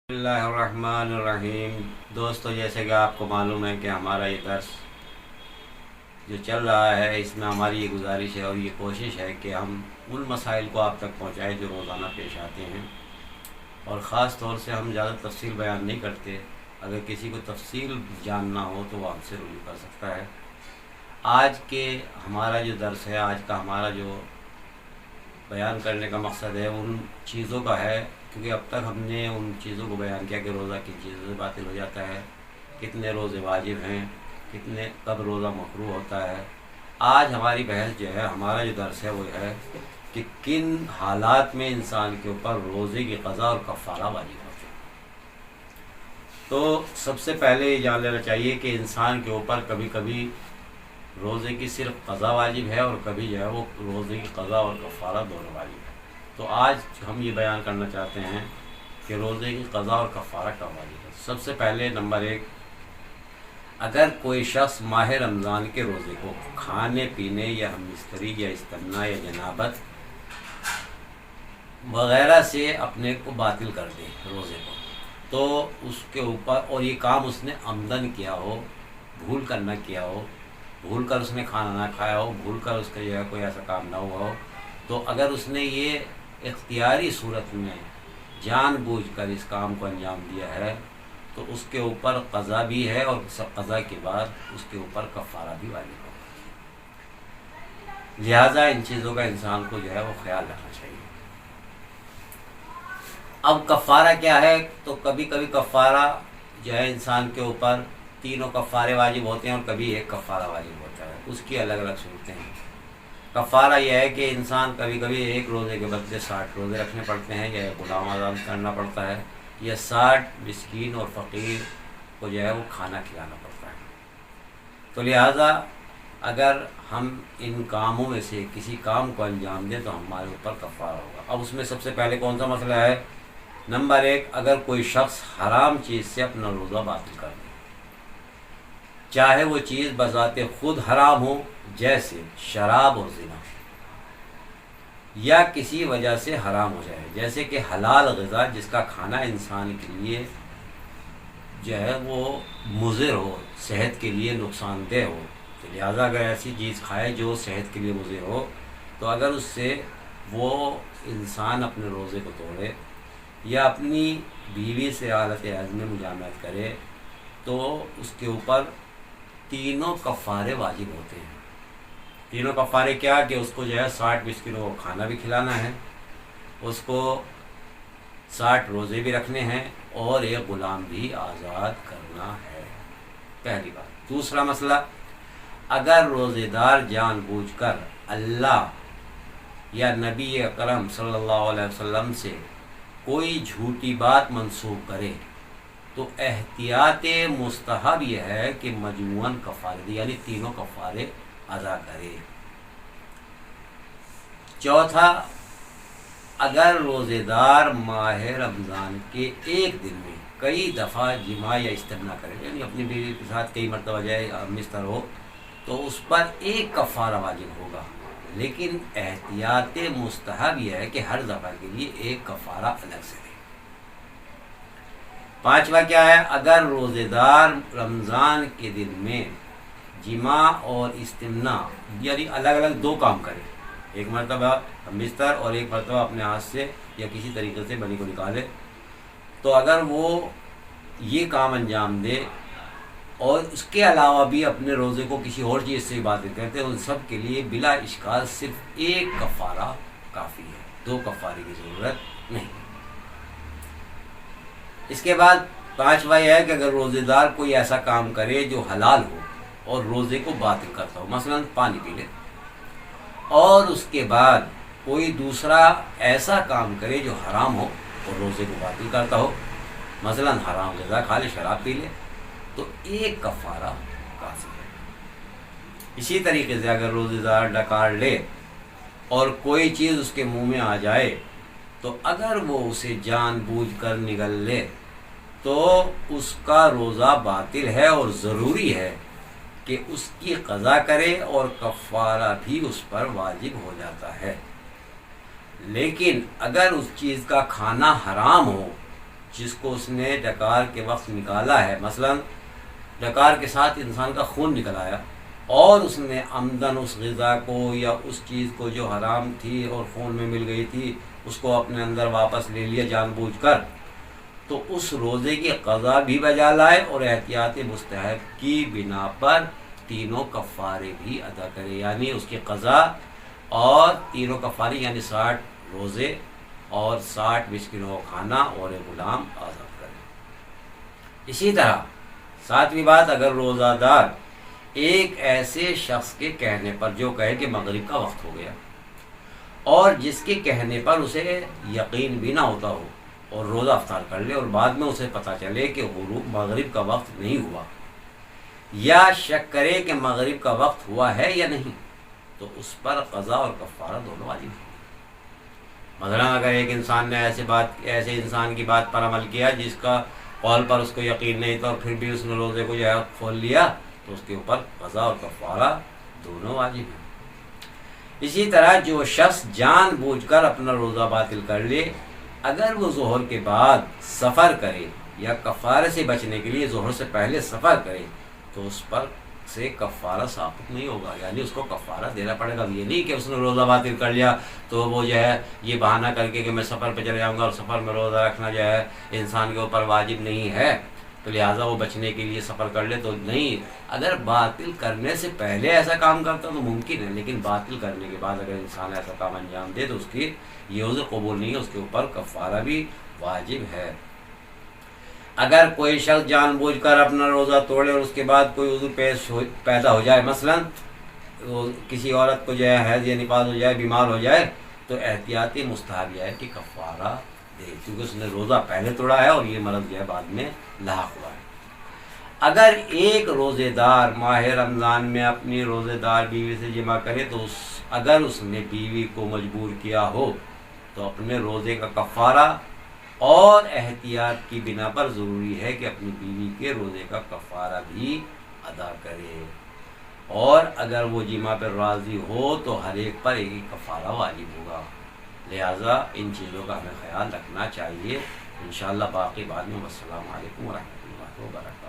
بسم اللہ الرحمن الرحیم۔ دوستو، جیسے کہ آپ کو معلوم ہے کہ ہمارا یہ درس جو چل رہا ہے، اس میں ہماری یہ گزارش ہے اور یہ کوشش ہے کہ ہم ان مسائل کو آپ تک پہنچائیں جو روزانہ پیش آتے ہیں، اور خاص طور سے ہم زیادہ تفصیل بیان نہیں کرتے۔ اگر کسی کو تفصیل جاننا ہو تو وہ ہم سے رجوع کر سکتا ہے۔ آج کے ہمارا جو درس ہے، آج کا ہمارا جو بیان کرنے کا مقصد ہے ان چیزوں کا ہے، کیونکہ اب تک ہم نے ان چیزوں کو بیان کیا کہ روزہ کن چیزوں سے باطل ہو جاتا ہے، کتنے روزے واجب ہیں، کب روزہ مکروہ ہوتا ہے۔ آج ہماری بحث جو ہے، ہمارا جو درس ہے وہ ہے کہ کن حالات میں انسان کے اوپر روزے کی قضا اور کفارہ واجب ہوتے ہیں۔ تو سب سے پہلے یہ جان لینا چاہیے کہ انسان کے اوپر کبھی کبھی روزے کی صرف قضا واجب ہے، اور کبھی جو ہے وہ روزے کی قضا اور کفارہ دونوں واجب ہے۔ تو آج ہم یہ بیان کرنا چاہتے ہیں کہ روزے کی قضا اور کفارہ کب واجب ہے۔ سب سے پہلے نمبر 1، اگر کوئی شخص ماہ رمضان کے روزے کو کھانے پینے یا ہم بستری یا استمنا یا جنابت وغیرہ سے اپنے کو باطل کر دے روزے کو، تو اس کے اوپر، اور یہ کام اس نے عمدن کیا ہو، بھول کر نہ کیا ہو، بھول کر اس نے کھانا نہ کھایا ہو، بھول کر اس کا جو ہے کوئی ایسا کام نہ ہوا ہو، تو اگر اس نے یہ اختیاری صورت میں جان بوجھ کر اس کام کو انجام دیا ہے تو اس کے اوپر قضا بھی ہے، اور قضا کے بعد اس کے اوپر کفارہ بھی واجب ہوگا۔ لہٰذا ان چیزوں کا انسان کو جو ہے وہ خیال رکھنا چاہیے۔ اب کفارہ کیا ہے؟ تو کبھی کبھی کفارہ جو ہے انسان کے اوپر تینوں کفارے واجب ہوتے ہیں، اور کبھی ایک کفارہ واجب ہوتا ہے، اس کی الگ الگ صورتیں ہیں۔ کفارہ یہ ہے کہ انسان کبھی کبھی ایک روزے کے بدلے 60 روزے رکھنے پڑتے ہیں، یا غلام آزاد کرنا پڑتا ہے، یا 60 مسکین اور فقیر کو جو ہے وہ کھانا کھلانا پڑتا ہے۔ تو لہٰذا اگر ہم ان کاموں میں سے کسی کام کو انجام دیں تو ہمارے اوپر کفارہ ہوگا۔ اب اس میں سب سے پہلے کون سا مسئلہ ہے؟ نمبر 1، اگر کوئی شخص حرام چیز سے اپنا روزہ باطل کر دے، چاہے وہ چیز بذات خود حرام ہو، جیسے شراب اور زنا، یا کسی وجہ سے حرام ہو جائے، جیسے کہ حلال غذا جس کا کھانا انسان کے لیے جو ہے وہ مضر ہو، صحت کے لیے نقصان دہ ہو، تو لہٰذا اگر ایسی چیز کھائے جو صحت کے لیے مضر ہو، تو اگر اس سے وہ انسان اپنے روزے کو توڑے، یا اپنی بیوی سے حالت عزم میں مجامعت کرے، تو اس کے اوپر تینوں کفارے واجب ہوتے ہیں۔ تینوں کفارے کیا؟ کہ اس کو جو ہے 60 مسکینوں کو کھانا بھی کھلانا ہے، اس کو 60 روزے بھی رکھنے ہیں، اور ایک غلام بھی آزاد کرنا ہے، پہلی بات۔ دوسرا مسئلہ، اگر روزے دار جان بوجھ کر اللہ یا نبی اکرم صلی اللہ علیہ وسلم سے کوئی جھوٹی بات منسوب کرے تو احتیاط مستحب یہ ہے کہ مجموعاً کفارے دے، یعنی تینوں کفارے ادا کرے۔ چوتھا، اگر روزے دار ماہ رمضان کے ایک دن میں کئی دفعہ جماع یا استمنا کرے، یعنی اپنی بیوی کے ساتھ کئی مرتبہ جائے مستر ہو، تو اس پر ایک کفارہ واجب ہوگا، لیکن احتیاط مستحب یہ ہے کہ ہر دفعہ کے لیے ایک کفارہ الگ سے دے۔ پانچواں کیا ہے؟ اگر روزے دار رمضان کے دن میں جماع اور استمنا، یعنی الگ الگ 2 کام کرے، ایک مرتبہ بستر اور ایک مرتبہ اپنے ہاتھ سے یا کسی طریقے سے بنی کو نکالے، تو اگر وہ یہ کام انجام دے اور اس کے علاوہ بھی اپنے روزے کو کسی اور چیز سے باطل کرتے ہیں، ان سب کے لیے بلا اشکال صرف ایک کفارہ کافی ہے، 2 کفارے کی ضرورت نہیں۔ اس کے بعد پانچواں یہ ہے کہ اگر روزے دار کوئی ایسا کام کرے جو حلال ہو اور روزے کو باطل کرتا ہو، مثلا پانی پی لے، اور اس کے بعد کوئی دوسرا ایسا کام کرے جو حرام ہو اور روزے کو باطل کرتا ہو، مثلا حرام غذا کھا لے، شراب پی لے، تو ایک کفارہ کافی ہے۔ اسی طریقے سے اگر روزے دار ڈکار لے اور کوئی چیز اس کے منہ میں آ جائے، تو اگر وہ اسے جان بوجھ کر نگل لے تو اس کا روزہ باطل ہے، اور ضروری ہے کہ اس کی قضا کرے، اور کفارہ بھی اس پر واجب ہو جاتا ہے۔ لیکن اگر اس چیز کا کھانا حرام ہو، جس کو اس نے ڈکار کے وقت نکالا ہے، مثلا ڈکار کے ساتھ انسان کا خون نکل آیا اور اس نے عمدن اس غذا کو یا اس چیز کو جو حرام تھی اور خون میں مل گئی تھی اس کو اپنے اندر واپس لے لیا جان بوجھ کر، تو اس روزے کی قضا بھی بجا لائے اور احتیاط مستحب کی بنا پر تینوں کفارے بھی ادا کرے، یعنی اس کی قضا اور تینوں کفارے یعنی 60 روزے اور 60 مسکینوں کا کھانا اور ایک غلام آزاد کرے۔ اسی طرح 7ویں بات، اگر روزہ دار ایک ایسے شخص کے کہنے پر جو کہے کہ مغرب کا وقت ہو گیا اور جس کے کہنے پر اسے یقین بھی نہ ہوتا ہو اور روزہ افطار کر لے اور بعد میں اسے پتہ چلے کہ غروب مغرب کا وقت نہیں ہوا، یا شک کرے کہ مغرب کا وقت ہوا ہے یا نہیں، تو اس پر قضا اور کفارہ دونوں واجب ہیں۔ مثلا اگر ایک انسان نے ایسے انسان کی بات پر عمل کیا جس کا قول پر اس کو یقین نہیں تھا اور پھر بھی اس نے روزے کو جو ہے کھول لیا، تو اس کے اوپر قضا اور کفارہ دونوں واجب ہیں۔ اسی طرح جو شخص جان بوجھ کر اپنا روزہ باطل کر لے، اگر وہ ظہر کے بعد سفر کرے یا کفارے سے بچنے کے لیے ظہر سے پہلے سفر کرے، تو اس پر سے کفارہ ثابت نہیں ہوگا، یعنی اس کو کفارہ دینا پڑے گا۔ یہ نہیں کہ اس نے روزہ باطل کر لیا تو وہ جو ہے یہ بہانہ کر کے کہ میں سفر پہ چلے جاؤں گا اور سفر میں روزہ رکھنا جو ہے انسان کے اوپر واجب نہیں ہے تو لہٰذا وہ بچنے کے لیے سفر کر لے، تو نہیں۔ اگر باطل کرنے سے پہلے ایسا کام کرتا تو ممکن ہے، لیکن باطل کرنے کے بعد اگر انسان ایسا کام انجام دے تو اس کی یہ عذر قبول نہیں ہے، اس کے اوپر کفارہ بھی واجب ہے۔ اگر کوئی شخص جان بوجھ کر اپنا روزہ توڑے اور اس کے بعد کوئی عذر پیدا ہو جائے، مثلا کسی عورت کو جو ہے حیض یا نفاس ہو جائے، بیمار ہو جائے، تو احتیاطی مستحب ہے کہ کفارہ دے، کیونکہ اس نے روزہ پہلے توڑا ہے اور یہ مرض جو ہے بعد میں لاحق ہوا ہے۔ اگر ایک روزے دار ماہ رمضان میں اپنی روزے دار بیوی سے جمع کرے تو اگر اس نے بیوی کو مجبور کیا ہو تو اپنے روزے کا کفارہ اور احتیاط کی بنا پر ضروری ہے کہ اپنی بیوی کے روزے کا کفارہ بھی ادا کرے، اور اگر وہ جمع پر راضی ہو تو ہر ایک پر ایک کفارہ واجب ہوگا۔ لہٰذا ان چیزوں کا ہمیں خیال رکھنا چاہیے۔ انشاءاللہ باقی بعد میں۔ السلام علیکم ورحمۃ اللہ وبرکاتہ۔